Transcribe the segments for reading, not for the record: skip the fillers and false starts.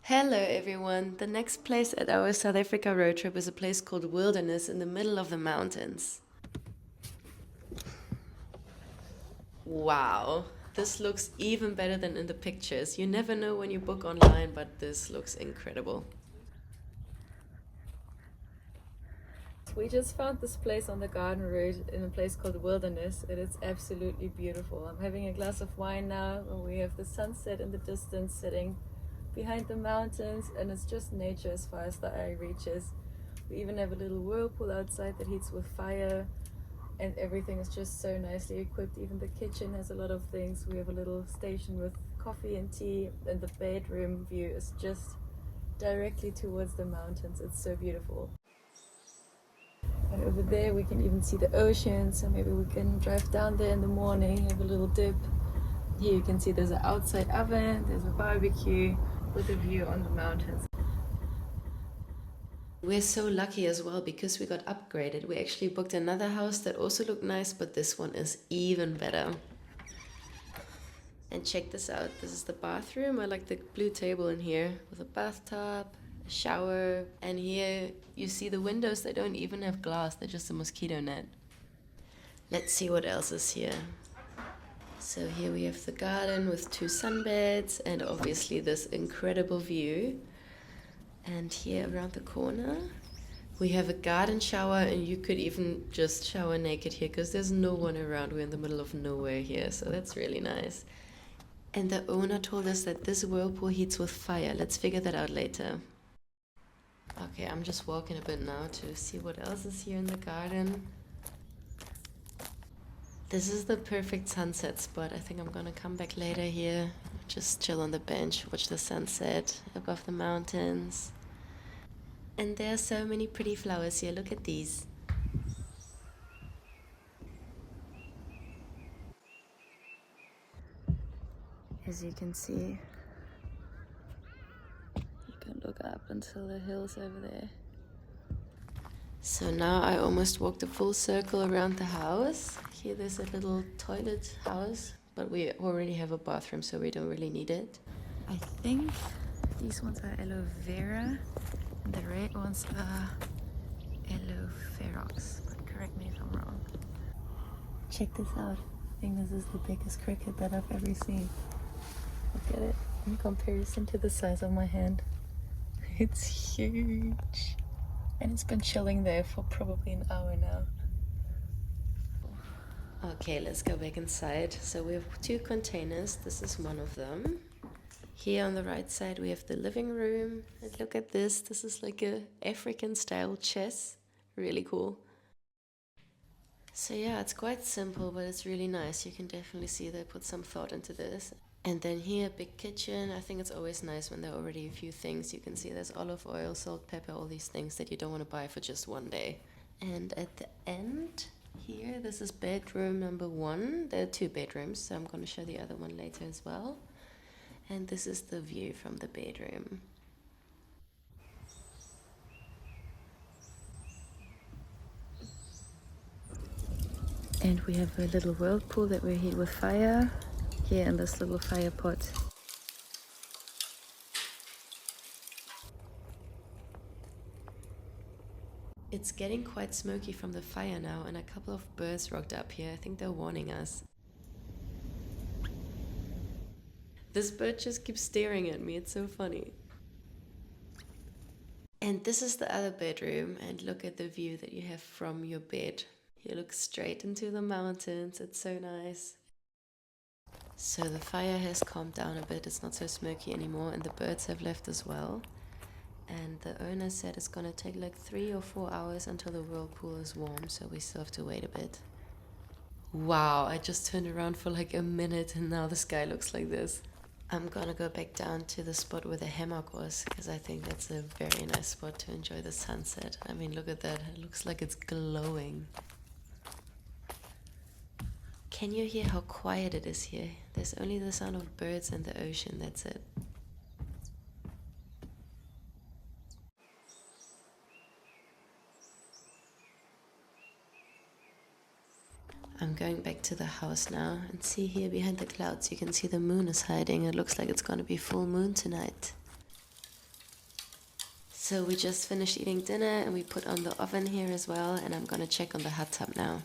Hello everyone! The next place at our South Africa road trip is a place called Wilderness in the middle of the mountains. Wow! This looks even better than in the pictures. You never know when you book online, but this looks incredible. We just found this place on the garden road in a place called Wilderness. It is absolutely beautiful. I'm having a glass of wine now, and we have the sunset in the distance sitting behind the mountains, and it's just nature as far as the eye reaches. We even have a little whirlpool outside that heats with fire, and everything is just so nicely equipped. Even the kitchen has a lot of things. We have a little station with coffee and tea, and the bedroom view is just directly towards the mountains. It's so beautiful. And over there we can even see the ocean, so maybe we can drive down there in the morning, have a little dip. Here you can see there's an outside oven, there's a barbecue with a view on the mountains. We're so lucky as well because we got upgraded. We actually booked another house that also looked nice, but this one is even better. And check this out. This is the bathroom. I like the blue table in here with a bathtub, a shower, and here you see the windows. They don't even have glass. They're just a mosquito net. Let's see what else is here. So here we have the garden with 2 sunbeds and obviously this incredible view. And here around the corner we have a garden shower, and you could even just shower naked here because there's no one around. We're in the middle of nowhere here, so that's really nice. And the owner told us that this whirlpool heats with fire. Let's figure that out later. Okay, I'm just walking a bit now to see what else is here in the garden. This is the perfect sunset spot. I think I'm gonna come back later here, just chill on the bench, watch the sunset above the mountains. And there are so many pretty flowers here. Look at these. As you can see, you can look up until the hills over there. So now I almost walked a full circle around the house. Here there's a little toilet house, but we already have a bathroom, so we don't really need it. I think these ones are aloe vera, and the red ones are aloe ferox, but correct me if I'm wrong. Check this out. I think this is the biggest cricket that I've ever seen. Look at it in comparison to the size of my hand. It's huge. And it's been chilling there for probably an hour now. Okay, let's go back inside. So we have 2 containers. This is one of them. Here on the right side we have the living room. And look at this. This is like a African style chess. Really cool. So yeah, it's quite simple, but it's really nice. You can definitely see they put some thought into this. And then here, big kitchen. I think it's always nice when there are already a few things. You can see there's olive oil, salt, pepper, all these things that you don't want to buy for just one day. And at the end here, this is bedroom number 1. There are 2 bedrooms, so I'm going to show the other one later as well. And this is the view from the bedroom. And we have a little whirlpool that we heat with fire here in this little fire pot. It's getting quite smoky from the fire now, and a couple of birds rocked up here. I think they're warning us. This bird just keeps staring at me. It's so funny. And this is the other bedroom, and look at the view that you have from your bed. You look straight into the mountains. It's so nice. So the fire has calmed down a bit. It's not so smoky anymore, and the birds have left as well. And the owner said it's gonna take like 3 or 4 hours until the whirlpool is warm, so we still have to wait a bit. Wow, I just turned around for like a minute and now the sky looks like this. I'm gonna go back down to the spot where the hammock was, because I think that's a very nice spot to enjoy the sunset. I mean, look at that. It looks like it's glowing. Can you hear how quiet it is here? There's only the sound of birds and the ocean, that's it. I'm going back to the house now, and see here behind the clouds you can see the moon is hiding. It looks like it's gonna be full moon tonight. So we just finished eating dinner and we put on the oven here as well, and I'm gonna check on the hot tub now.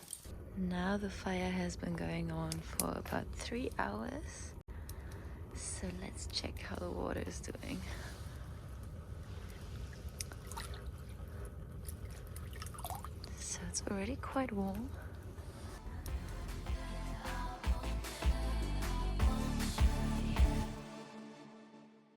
Now the fire has been going on for about 3 hours. So let's check how the water is doing. So it's already quite warm.